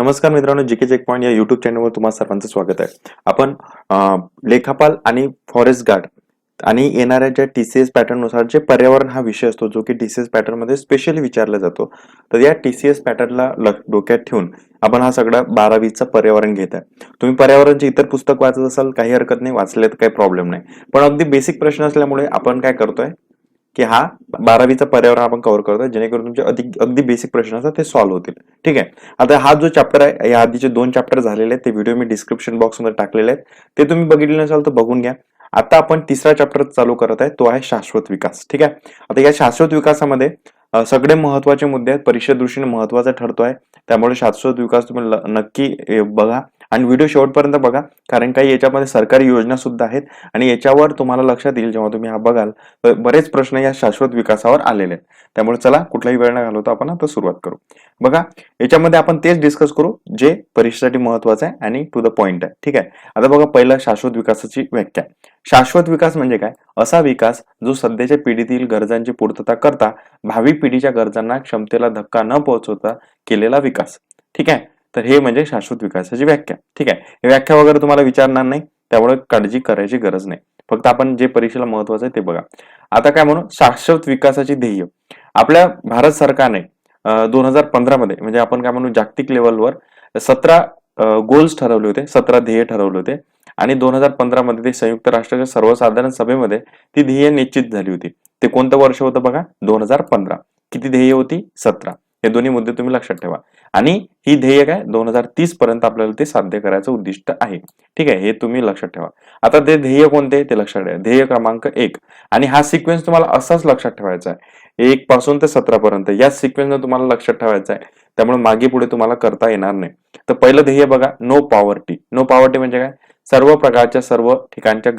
नमस्कार मित्रांनो, GK check point या युट्यूब चॅनलवर तुम्हा सर्वांचं स्वागत आहे. आपण लेखापाल आणि फॉरेस्ट गार्ड आणि येणाऱ्या ज्या टीसीएस पॅटर्न नुसार जे पर्यावरण हा विषय असतो, जो की टीसीएस पॅटर्न मध्ये स्पेशली विचारला जातो. तर या टीसीएस पॅटर्नला डोक्यात ठेवून आपण हा सगळा 12वीचा पर्यावरण घेत आहे. तुम्ही पर्यावरणचे इतर पुस्तक वाचत असाल, काही हरकत नाही, वाचले तर काही प्रॉब्लेम नाही. पण अगदी बेसिक प्रश्न असल्यामुळे आपण काय करतोय की हा 12वीचा पर्यावरण आपण कव्हर करतोय, जेणेकरून तुमचे अगदी बेसिक प्रश्न असतात ते सॉल्व्ह होतील. ठीक आहे. आता हा जो चॅप्टर आहे, या आधीचे 2 चॅप्टर झालेले आहेत, ते व्हिडिओ मी डिस्क्रिप्शन बॉक्समध्ये टाकलेले आहेत. ते तुम्ही बघितले नसाल तर बघून घ्या. आता आपण तिसरा चॅप्टर चालू करत आहे, तो आहे शाश्वत विकास. ठीक आहे. आता या शाश्वत विकासामध्ये सगळे महत्वाचे मुद्दे आहेत, परीक्षा दृष्टीने महत्वाचा ठरतोय. त्यामुळे शाश्वत विकास तुम्ही नक्की बघा आणि व्हिडिओ शेवटपर्यंत बघा, कारण काही याच्यामध्ये सरकारी योजना सुद्धा आहेत आणि याच्यावर तुम्हाला लक्षात येईल जेव्हा तुम्ही हा बघाल, तर बरेच प्रश्न या शाश्वत विकासावर आलेले आहेत. त्यामुळे चला कुठलाही वेळ न घालवता आपण आता सुरुवात करू. बघा, याच्यामध्ये आपण तेच डिस्कस करू जे परीक्षेसाठी महत्वाचं आहे आणि टू द पॉइंट आहे. ठीक आहे. आता बघा, पहिला शाश्वत विकासाची व्याख्या. शाश्वत विकास म्हणजे काय? असा विकास जो सध्याच्या पिढीतील गरजांची पूर्तता करता भावी पिढीच्या गरजांना क्षमतेला धक्का न पोहोचवता केलेला विकास. ठीक आहे. तर हे म्हणजे शाश्वत विकासाची व्याख्या. ठीक आहे. ही व्याख्या वगैरे तुम्हाला विचारणार नाही, त्यामुळे काळजी करायची गरज नाही. फक्त आपण जे परीक्षेला महत्वाचं आहे ते बघा. आता काय म्हणू, शाश्वत विकासाची ध्येय. आपल्या भारत सरकारने 2015 मध्ये, म्हणजे आपण काय म्हणू, जागतिक लेवलवर 17 गोल्स ठरवले होते, 17 ध्येय ठरवले होते आणि 2015 मध्ये ते संयुक्त राष्ट्राच्या सर्वसाधारण सभेमध्ये ती ध्येय निश्चित झाली होती. ते कोणतं वर्ष होतं बघा, 2015. किती ध्येय होती? 17. हे दोन्ही मुद्दे तुम्ही लक्षात ठेवा. आणि ही ध्येय काय, 2030 पर्यंत आपल्याला ते साध्य करायचं उद्दिष्ट आहे. ठीक आहे. हे तुम्ही लक्षात ठेवा. आता ते ध्येय कोणते ते लक्षात ठेवा. ध्येय क्रमांक 1. आणि हा सिक्वेन्स तुम्हाला असाच लक्षात ठेवायचा आहे, 1 पासून ते 17 पर्यंत या सिक्वेन्सने तुम्हाला लक्षात ठेवायचं आहे. त्यामुळे मागे पुढे तुम्हाला करता येणार नाही. तर पहिलं ध्येय बघा, नो पॉवर्टी. नो पॉवर्टी म्हणजे काय? सर्व प्रकारच्या सर्व ठिकाणच्या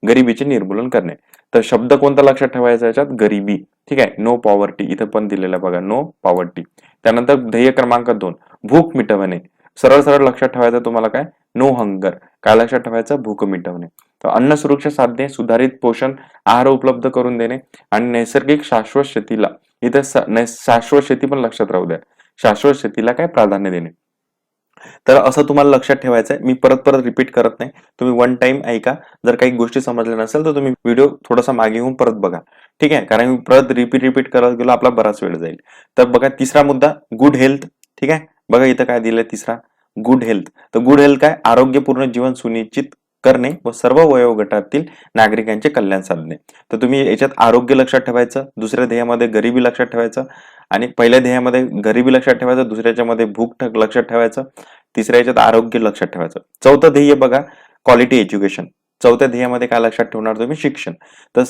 गरिबीचे निर्मूलन करणे. तर शब्द कोणता लक्षात ठेवायचा याच्यात? गरिबी. ठीक आहे. नो पॉवर्टी इथं पण दिलेलं बघा, नो पॉवर्टी. त्यानंतर ध्येय क्रमांक 2, भूक मिटवणे. सरळ सरळ लक्षात ठेवायचं तुम्हाला काय? No hunger. काय लक्षात ठेवायचं? भूक मिटवणे. तर अन्न सुरक्षा साधने, सुधारित पोषण आहार उपलब्ध करून देणे आणि नैसर्गिक शाश्वत शेतीला, इथं शाश्वत शेती पण लक्षात राहू द्या, शाश्वत शेतीला काय प्राधान्य देणे. तर असं तुम्हाला लक्षात ठेवायचं आहे. मी परत परत रिपीट करत नाही, तुम्ही वन टाइम ऐका. जर काही गोष्टी समजल्या नसेल तर तुम्ही व्हिडिओ थोडासा मागे घेऊन परत बघा. ठीक आहे. कारण मी परत रिपीट करत गेलो, आपला बराच वेळ जाईल. तर बघा, तिसरा मुद्दा, गुड हेल्थ. ठीक आहे. बघा इथं काय दिलंय तिसरा, गुड हेल्थ. तर गुड हेल्थ काय? आरोग्यपूर्ण जीवन सुनिश्चित करणे व सर्व वयोगटातील नागरिकांचे कल्याण साधणे. तर तुम्ही याच्यात आरोग्य लक्षात ठेवायचं, दुसऱ्या ध्येयामध्ये गरिबी लक्षात ठेवायचं आणि पहिल्या ध्येयामध्ये गरिबी लक्षात ठेवायचं, दुसऱ्याच्या मध्ये भूक लक्षात ठेवायचं, तिसऱ्या याच्यात आरोग्य लक्षात ठेवायचं. चौथं ध्येय बघा, क्वालिटी एज्युकेशन. चौथ्या ध्येयामध्ये काय लक्षात ठेवणार तुम्ही? शिक्षण. तर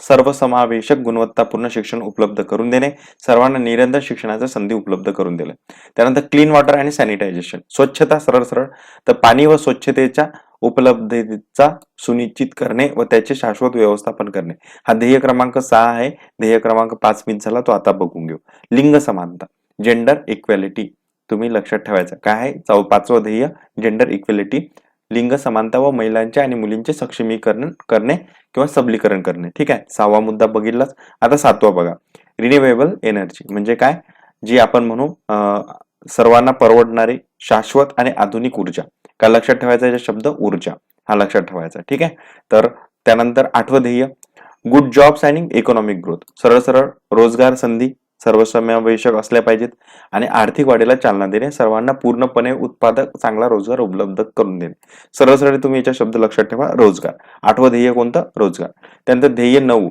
सर्वसमावेशक गुणवत्तापूर्ण शिक्षण उपलब्ध करून देणे, सर्वांना निरंतर शिक्षणाच्या संधी उपलब्ध करून दिल्या. त्यानंतर क्लीन वॉटर आणि सॅनिटायझेशन, स्वच्छता. सरळ सरळ तर पाणी व स्वच्छतेच्या उपलब्धतेचा सुनिश्चित करणे व त्याचे शाश्वत व्यवस्थापन करणे. हा ध्येय क्रमांक 6 आहे. ध्येय क्रमांक 5 मिस झाला, तो आता बघून घेऊ. लिंग समानता, जेंडर इक्वॅलिटी. तुम्ही लक्षात ठेवायचं काय आहे? पाचवं ध्येय, जेंडर इक्वॅलिटी, लिंग समानता व महिलांचे आणि मुलींचे सक्षमीकरण करणे किंवा सबलीकरण करणे. ठीक आहे. 6वा मुद्दा बघितलाच. आता 7वा बघा, रिन्युएबल एनर्जी म्हणजे काय? जी आपण म्हणू सर्वांना परवडणारी शाश्वत आणि आधुनिक ऊर्जा. काय लक्षात ठेवायचा याचा शब्द? ऊर्जा. हा लक्षात ठेवायचा. ठीक आहे. तर त्यानंतर 8वं ध्येय, गुड जॉब्स आणि इकॉनॉमिक ग्रोथ. सरळ सरळ रोजगार संधी सर्वसमावेशक असल्या पाहिजेत आणि आर्थिक वाढीला चालना देणे, सर्वांना पूर्णपणे उत्पादक चांगला रोजगार उपलब्ध करून देणे. सरळ सरळ तुम्ही याचा शब्द लक्षात ठेवा, रोजगार. 8वं ध्येय कोणतं? रोजगार. त्यानंतर ध्येय 9,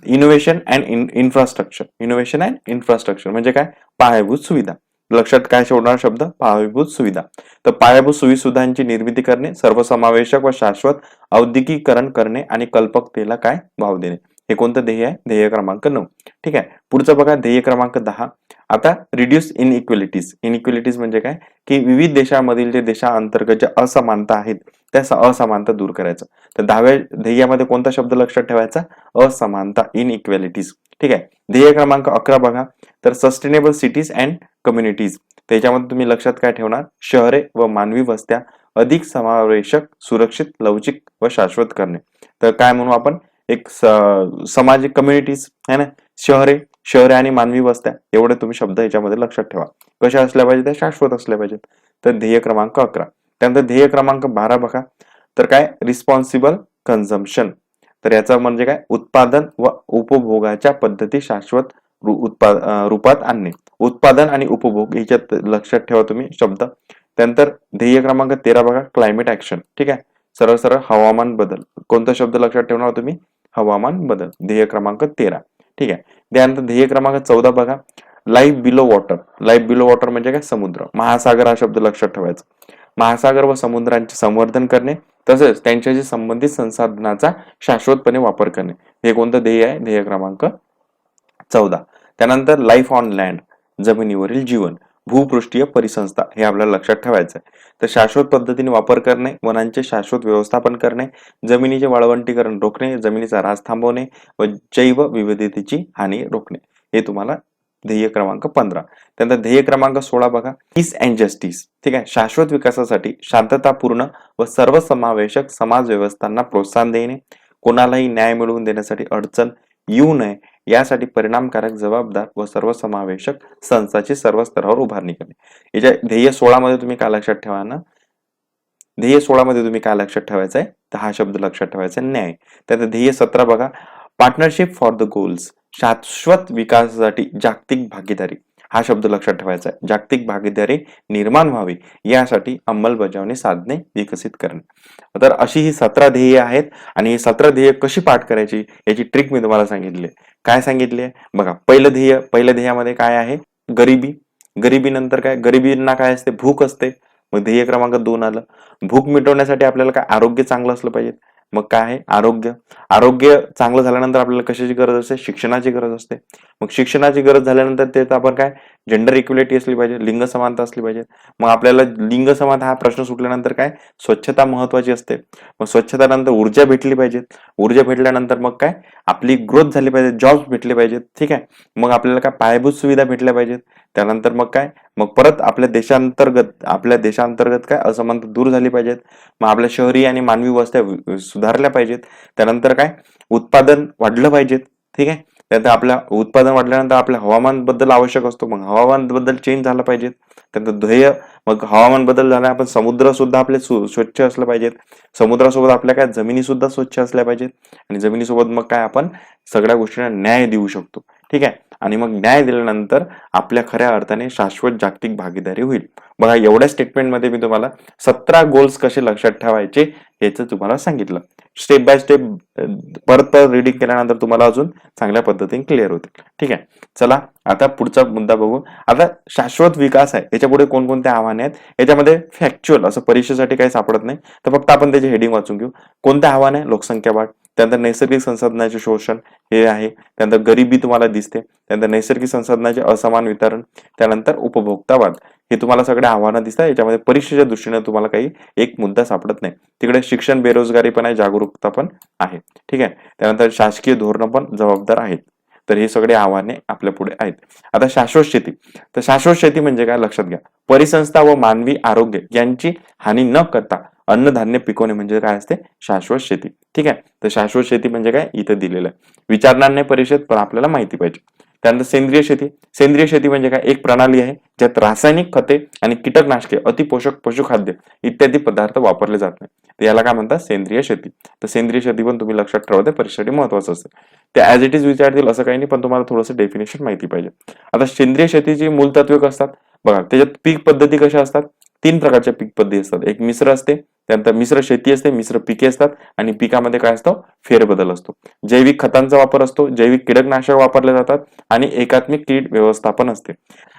innovation and infrastructure. Innovation and infrastructure म्हणजे काय? पायाभूत सुविधा. लक्षात काय शोधणार शब्द? पायाभूत सुविधा. तर पायाभूत सुविधांची निर्मिती करणे, सर्वसमावेशक व शाश्वत औद्योगिकीकरण करणे आणि कल्पकतेला काय? वाव देणे. हे कोणतं ध्येय आहे? ध्येय क्रमांक 9. ठीक आहे. पुढचं बघा, ध्येय क्रमांक 10. आता रिड्यूस इनइक्वलिटीज. इनइक्वलिटीज म्हणजे काय? की विविध देशांमधील जे देशांतर्गत ज्या असमानता आहेत, त्या असमानता दूर करायचं. तर 10व्या ध्येयामध्ये कोणता शब्द लक्षात ठेवायचा? असमानता, इनइक्वॅलिटीज. ठीक आहे. ध्येय क्रमांक 11 बघा, तर सस्टेनेबल सिटीज अँड कम्युनिटीज. त्याच्यामध्ये तुम्ही लक्षात काय ठेवणार? शहरे व मानवी वस्त्या अधिक समावेशक, सुरक्षित, लवचिक व शाश्वत करणे. तर काय म्हणू आपण? एक सामाजिक कम्युनिटीज आहे ना, शहरे शहरे आणि मानवी वस्त्या, एवढे तुम्ही शब्द याच्यामध्ये लक्षात ठेवा. कशा असल्या पाहिजे, त्या शाश्वत असल्या पाहिजेत. तर ध्येय क्रमांक 11. त्यानंतर ध्येय क्रमांक 12 बघा, तर काय रिस्पॉन्सिबल कन्झम्पशन. तर याचा म्हणजे काय, उत्पादन व उपभोगाच्या पद्धती शाश्वत रूपात आणणे. उत्पादन आणि उपभोग याच्यात लक्षात ठेवा तुम्ही शब्द. त्यानंतर ध्येय क्रमांक 13 बघा, क्लायमेट ऍक्शन. ठीक आहे, सरळ सरळ हवामान बदल. कोणता शब्द लक्षात ठेवणार तुम्ही, हवामान बदल. ध्येय क्रमांक 13. ठीक आहे. त्यानंतर ध्येय क्रमांक 14 बघा, life below water. Life below water म्हणजे काय, समुद्र. महासागर हा शब्द लक्षात ठेवायचा. महासागर व समुद्रांचे संवर्धन करणे तसेच त्यांच्याशी संबंधित संसाधनाचा शाश्वतपणे वापर करणे, हे कोणतं ध्येय आहे, ध्येय क्रमांक 14. त्यानंतर लाईफ ऑन लँड, जमिनीवरील जीवन. भूपृष्ठीय परिसंस्था, हे आपल्याला लक्षात ठेवायचं आहे. तर शाश्वत पद्धतीने वापर करणे, वनांचे शाश्वत व्यवस्थापन करणे, जमिनीचे वाळवंटीकरण रोखणे, जमिनीचा ऱ्हास थांबवणे व जैव विविधतेची हानी रोखणे, हे तुम्हाला ध्येय क्रमांक 15. त्यानंतर ध्येय क्रमांक 16 बघा, पीस अँड जस्टिस. ठीक आहे, शाश्वत विकासासाठी शांततापूर्ण व सर्वसमावेशक समाज व्यवस्थांना प्रोत्साहन देणे, कोणालाही न्याय मिळवून देण्यासाठी अडचण येऊ नये यासाठी परिणामकारक, जबाबदार व सर्वसमावेशक संस्थाची सर्व स्तरावर उभारणी करणे. याच्या ध्येय 16 मध्ये तुम्ही काय लक्षात ठेवा ना, ध्येय 16 मध्ये तुम्ही काय लक्षात ठेवायचं आहे, तर हा शब्द लक्षात ठेवायचा आहे, न्याय. त्यानंतर ध्येय 17 बघा, पार्टनरशिप फॉर द गोल्स. शाश्वत विकासासाठी जागतिक भागीदारी, हा शब्द लक्षात ठेवायचा आहे. जागतिक भागीदारी निर्माण व्हावी यासाठी अंमलबजावणी साधने विकसित करणे. तर अशी ही 17 ध्येय आहेत आणि ही 17 ध्येय कशी पाठ करायची याची ट्रिक मी तुम्हाला सांगितली. काय सांगितले बघा, पहिल्या ध्येयामध्ये काय आहे, गरिबी. गरिबी नंतर काय, गरिबींना काय असते, भूक असते. मग ध्येय क्रमांक 2 आलं. भूक मिटवण्यासाठी आपल्याला काय, आरोग्य चांगलं असलं पाहिजे. मग काय आहे, आरोग्य. आरोग्य चांगलं झाल्यानंतर आपल्याला कशाची गरज असते, शिक्षणाची गरज असते. मग शिक्षणाची गरज झाल्यानंतर ते आपण काय, जेंडर इक्वलिटी असली पाहिजे, लिंग समानता असली पाहिजे. मग आपल्याला लिंग समानता हा प्रश्न सुटल्यानंतर काय, स्वच्छता महत्वाची असते. मग स्वच्छता नंतर ऊर्जा भेटली पाहिजे. ऊर्जा भेटल्यानंतर मग काय, आपली ग्रोथ झाली पाहिजे, जॉब्स भेटले पाहिजेत. ठीक आहे, मग आपल्याला काय, पायाभूत सुविधा भेटल्या पाहिजेत. त्यानंतर मग काय, मग परत आपल्या देशांतर्गत काय, असमानता दूर झाली पाहिजेत. मग आपल्या शहरी आणि मानवी वस्त्या सुधारल्या पाहिजेत. त्यानंतर काय, उत्पादन वाढलं पाहिजेत. ठीक आहे, त्यानंतर आपल्या उत्पादन वाढल्यानंतर आपल्या हवामान बद्दल आवश्यक असतो, मग हवामान बद्दल चेंज झालं पाहिजे. त्यानंतर ध्येय, मग हवामान बदल झाला, आपण समुद्र सुद्धा आपले स्वच्छ असलं पाहिजेत. समुद्रासोबत आपल्या काय, जमिनी सुद्धा स्वच्छ असल्या पाहिजेत. आणि जमिनीसोबत मग काय, आपण सगळ्या गोष्टींना न्याय देऊ शकतो. ठीक आहे, आणि मग न्याय दिल्यानंतर आपल्या खऱ्या अर्थाने शाश्वत जागतिक भागीदारी होईल. बघा, एवढ्या स्टेटमेंटमध्ये मी तुम्हाला 17 गोल्स कसे लक्षात ठेवायचे याचं तुम्हाला सांगितलं. स्टेप बाय स्टेप परत रिडिंग केल्यानंतर तुम्हाला अजून चांगल्या पद्धतीने क्लिअर होतील. ठीक आहे, चला आता पुढचा मुद्दा बघू. आता शाश्वत विकास आहे, याच्या पुढे कोणकोणते आव्हाने आहेत, याच्यामध्ये फॅक्च्युअल असं परीक्षेसाठी काही सापडत नाही, तर फक्त आपण त्याचे हेडिंग वाचून घेऊ. कोणते आव्हान आहे, लोकसंख्या वाढ. त्यानंतर नैसर्गिक संसाधनाचे शोषण, हे आहे. त्यानंतर गरिबी तुम्हाला दिसते. त्यानंतर नैसर्गिक संसाधनाचे असमान वितरण. त्यानंतर उपभोक्तावाद. हे तुम्हाला सगळे आव्हानं दिसतात. याच्यामध्ये परीक्षेच्या दृष्टीने तुम्हाला काही एक मुद्दा सापडत नाही. तिकडे शिक्षण, बेरोजगारी पण आहे, जागरूकता पण आहे. ठीक आहे, त्यानंतर शासकीय धोरणं पण जबाबदार आहेत. तर हे सगळे आव्हाने आपल्या पुढे आहेत. आता शाश्वत शेती. तर शाश्वत शेती म्हणजे काय, लक्षात घ्या, परिसंस्था व मानवी आरोग्य यांची हानी न करता अन्नधान्य पिकवणे म्हणजे काय असते, शाश्वत शेती. ठीक आहे, तर शाश्वत शेती म्हणजे काय, इथं दिलेलं आहे. विचारणार नाही परीक्षेत, पण आपल्याला माहिती पाहिजे. त्यानंतर सेंद्रिय शेती. सेंद्रिय शेती म्हणजे काय, एक प्रणाली आहे ज्यात रासायनिक खते आणि कीटकनाशके, अतिपोषक पशुखाद्य इत्यादी पदार्थ वापरले जात नाही. तर याला काय म्हणतात, सेंद्रिय शेती. तर सेंद्रिय शेती पण तुम्ही लक्षात ठेवते, परीक्षेसाठी महत्वाचं असतं. ते ऍज इट इज विचारतील असं काही नाही, पण तुम्हाला थोडंसं डेफिनेशन माहिती पाहिजे. आता सेंद्रिय शेतीची मूलतत्वे कसं असतात बघा, त्याच्यात पीक पद्धती कशा असतात, 3 प्रकारच्या पीक पद्धती असतात. एक मिश्र असते, त्यानंतर मिश्र शेती असते, मिश्र पिके असतात, आणि पिकामध्ये काय असतं, फेरबदल असतो. जैविक खतांचा वापर असतो, जैविक कीटकनाशक वापरले जातात, आणि एकात्मिक कीड व्यवस्थापन असते.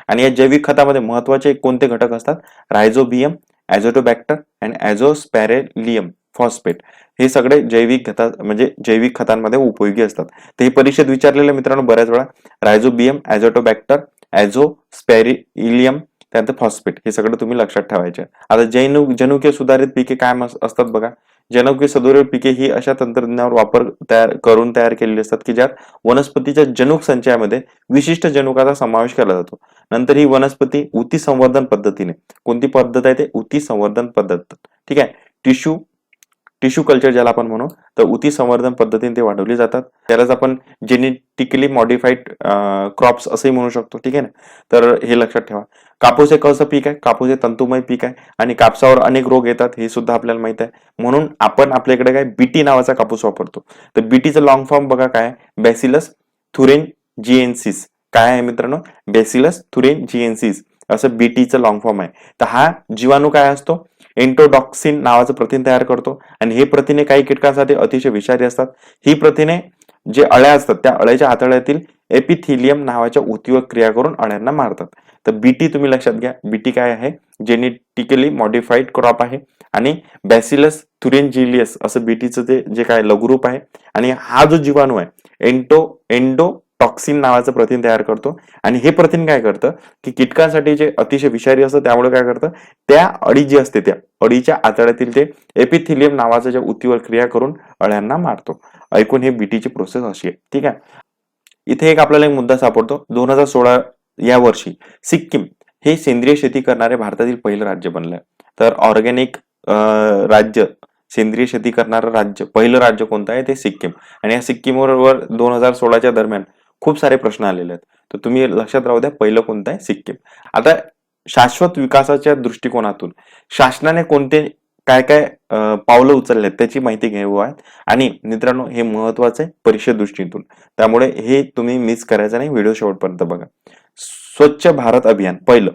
आणि या जैविक खतामध्ये महत्वाचे कोणते घटक असतात, रायझोबियम, ॲझोटोबॅक्टर आणि ॲझोस्पॅरेलियम फॉस्फेट. हे सगळे जैविक म्हणजे जैविक खतांमध्ये उपयोगी असतात. ते परीक्षेत विचारलेले मित्रांनो बऱ्याच वेळा, रायझोबियम, ॲझोटोबॅक्टर, ॲझोस्पॅरिलियम, त्यानंतर फॉस्फेट, हे सगळं तुम्ही लक्षात ठेवायचे. आता जनुकीय सुधारित पिके काय असतात बघा. जनुकीय सुधारित पिके ही अशा तंत्रज्ञानावर वापर तयार केलेली असतात की ज्यात वनस्पतीच्या जनुक संचयामध्ये विशिष्ट जनुकाचा समावेश केला जातो. नंतर ही वनस्पती ऊती संवर्धन पद्धतीने, कोणती पद्धत आहे ते, ऊती संवर्धन पद्धत. ठीक आहे, टिश्यू टिश्यू कल्चर ज्याला आपण म्हणू, तर उती संवर्धन पद्धतीने ते वाढवली जातात. त्यालाच आपण जेनेटिकली मॉडिफाईड क्रॉप्स असंही म्हणू शकतो. ठीक आहे ना. तर हे लक्षात ठेवा. कापूस एक असं पीक आहे, कापूस हे तंतुमय पीक आहे आणि कापसावर अनेक रोग येतात हे सुद्धा आपल्याला माहित आहे. म्हणून आपण आपल्याकडे काय बीटी नावाचा कापूस वापरतो. तर बीटीचं लॉंग फॉर्म बघा काय आहे, बॅसिलस थुरिनजिएन्सिस. काय आहे मित्रांनो, बॅसिलस थुरिनजिएन्सिस असं बीटीचं लॉंग फॉर्म आहे. तर हा जीवाणू काय असतो, एन्टोडॉक्सिन नावाचं प्रथिन तयार करतो आणि हे प्रथिने काही कीटकांसाठी अतिशय विषारी असतात. ही प्रथिने जे अळ्या असतात त्या अळ्याच्या आतड्यातील एपिथिलियम नावाच्या ऊतीवर क्रिया करून अळ्यांना मारतात. तर बीटी तुम्ही लक्षात घ्या, बीटी काय आहे, जेनेटिकली मॉडिफाईड क्रॉप आहे आणि बॅसिलस थुरिनजिलियस असं बीटीचं जे काय लघुरूप आहे. आणि हा जो जीवाणू आहे एंडोटॉक्सिन नावाचं प्रथिन तयार करतो आणि हे प्रथिन काय करतं की कीटकांसाठी जे अतिशय विषारी असतं त्यामुळे काय करतं, त्या अळी जी असते त्या अळीच्या आतड्यातील ते एपिथिलियम नावाचं ज्या ऊतीवर क्रिया करून अळ्यांना मारतो. ऐकून हे बीटीची प्रोसेस अशी आहे. ठीक आहे. इथे एक आपल्याला एक मुद्दा सापडतो. 2016 या वर्षी सिक्कीम हे सेंद्रिय शेती करणारे भारतातील पहिलं राज्य बनलंय. तर ऑर्गॅनिक राज्य, सेंद्रिय शेती करणारं राज्य, पहिलं राज्य कोणतं आहे ते सिक्कीम. आणि या सिक्कीमवर 2016च्या दरम्यान खूप सारे प्रश्न आलेले आहेत. तर तुम्ही लक्षात राहू द्या, पहिलं कोणतं आहे, सिक्कीम. आता शाश्वत विकासाच्या दृष्टिकोनातून शासनाने कोणते काय काय पावलं उचलले त्याची माहिती घेऊ आहे. आणि मित्रांनो हे महत्वाचं आहे परीक्षे दृष्टीतून, त्यामुळे हे तुम्ही मिस करायचं नाही, व्हिडिओ शेवटपर्यंत बघा. स्वच्छ भारत अभियान पहिलं,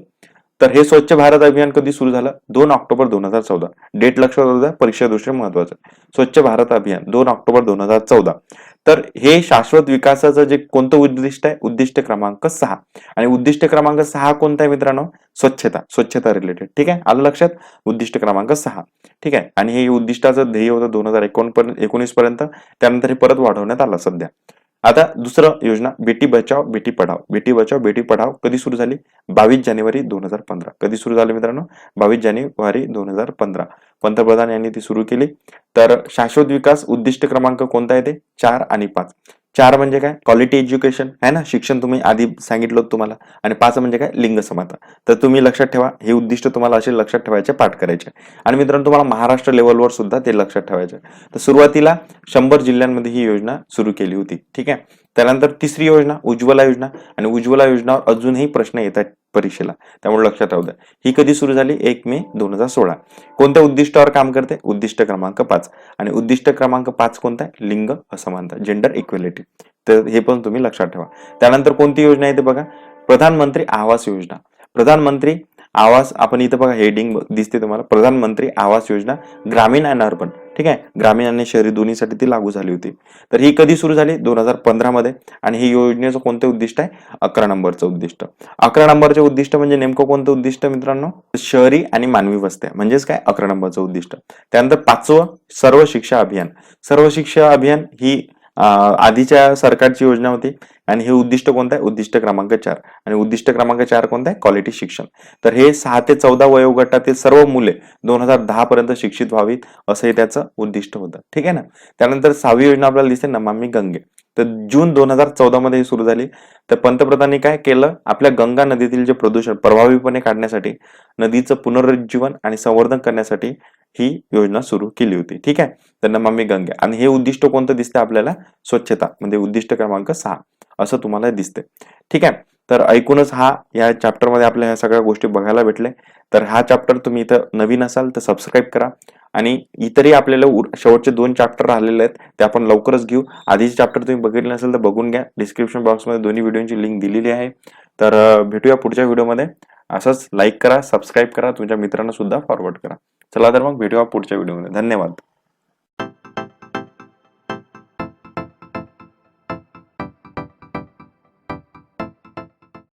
तर हे स्वच्छ भारत अभियान कधी सुरू झालं, 2 ऑक्टोबर 2014. डेट लक्षात राहू द्या, परीक्षा दृष्टी महत्वाचं. स्वच्छ भारत अभियान 2 ऑक्टोबर 2014. तर हे शाश्वत विकासाचं जे कोणतं उद्दिष्ट आहे, उद्दिष्ट क्रमांक 6. आणि उद्दिष्ट क्रमांक 6 कोणता आहे मित्रांनो, स्वच्छता रिलेटेड. ठीक आहे, आलं लक्षात, उद्दिष्ट क्रमांक 6. ठीक आहे. आणि हे उद्दिष्टाचं ध्येय होतं 2019 पर्यंत, त्यानंतर हे परत वाढवण्यात आलं सध्या. आता दुसरं योजना बेटी बचाव बेटी पढाव. बेटी बचाव बेटी पढाव कधी सुरू झाली, 22 जानेवारी 2015. कधी सुरू झाली मित्रांनो, 22 जानेवारी 2015. पंतप्रधान यांनी ती सुरू केली. तर शाश्वत विकास उद्दिष्ट क्रमांक कोणता आहे ते, 4 आणि 5. 4 म्हणजे काय, क्वालिटी एज्युकेशन आहे ना, शिक्षण तुम्ही आधी सांगितलं होतं तुम्हाला. आणि 5 म्हणजे काय, लिंग समता. तर तुम्ही लक्षात ठेवा, हे उद्दिष्ट तुम्हाला असे लक्षात ठेवायचे, पाठ करायचे. आणि मित्रांनो तुम्हाला महाराष्ट्र लेवलवर सुद्धा ते लक्षात ठेवायचे. तर सुरुवातीला 100 जिल्ह्यांमध्ये ही योजना सुरू केली होती. ठीक आहे. त्यानंतर तिसरी योजना उज्ज्वला योजना. आणि उज्ज्वला योजनावर अजूनही प्रश्न येतात परीक्षेला, त्यामुळे लक्षात राहू द्या. ही कधी सुरू झाली, 1 मे 2016. कोणत्या उद्दिष्टावर काम करते, उद्दिष्ट क्रमांक 5. आणि उद्दिष्ट क्रमांक 5 कोणता आहे, लिंग असमानता, जेंडर इक्वेलिटी. तर हे पण तुम्ही लक्षात ठेवा. त्यानंतर कोणती योजना आहे ते बघा, प्रधानमंत्री आवास योजना. प्रधानमंत्री आवास, आपण इथं बघा हेडिंग दिसते तुम्हाला, प्रधानमंत्री आवास योजना ग्रामीण आणि अर्बन. ठीक आहे, ग्रामीण आणि शहरी दोन्हीसाठी ती लागू झाली होती. तर ही कधी सुरू झाली, 2015 मध्ये. आणि ही योजनेचं कोणतं उद्दिष्ट आहे, 11 नंबरचं उद्दिष्ट. 11 नंबरचे उद्दिष्ट म्हणजे नेमकं कोणतं उद्दिष्ट मित्रांनो, शहरी आणि मानवी वस्त्या म्हणजेच काय, 11 नंबरचं उद्दिष्ट. त्यानंतर 5वं सर्व शिक्षा अभियान. सर्व शिक्षा अभियान ही आधीच्या सरकारची योजना होती. आणि हे उद्दिष्ट कोणतं आहे, उद्दिष्ट क्रमांक 4. आणि उद्दिष्ट क्रमांक 4 कोणतं आहे, क्वालिटी शिक्षण. तर हे 6 ते 14 वयोगटातील सर्व मुले 2010 पर्यंत शिक्षित व्हावीत असंही त्याचं उद्दिष्ट होतं. ठीक आहे ना. त्यानंतर 6वी योजना आपल्याला दिसते, नमामि गंगे. तर जून 2014 मध्ये ही सुरू झाली. तर पंतप्रधानांनी काय केलं, आपल्या गंगा नदीतील जे प्रदूषण प्रभावीपणे काढण्यासाठी, नदीचं पुनरुज्जीवन आणि संवर्धन करण्यासाठी ही योजना सुरू केली होती. ठीक आहे. तर नमामि गंगे. आणि हे उद्दिष्ट कोणतं दिसतं आपल्याला, स्वच्छता, म्हणजे उद्दिष्ट क्रमांक 6 असं तुम्हाला दिसते. ठीक आहे. तर ऐकूनच या चॅप्टर मध्ये आपल्या ह्या सगळ्या गोष्टी बघायला भेटले. तर हा चॅप्टर तुम्ही इथं नवीन असाल तर सबस्क्राईब करा. आणि इतरही आपल्याला शेवटचे 2 चॅप्टर राहिलेले आहेत ते आपण लवकरच घेऊ. आधीचे चॅप्टर तुम्ही बघितले नसेल तर बघून घ्या, डिस्क्रिप्शन बॉक्समध्ये दोन्ही व्हिडिओची लिंक दिलेली आहे. तर भेटूया पुढच्या व्हिडिओमध्ये. असंच लाईक करा, सबस्क्राईब करा, तुमच्या मित्रांना सुद्धा फॉरवर्ड करा. चला तर मग भेटूया पुढच्या व्हिडिओमध्ये. धन्यवाद.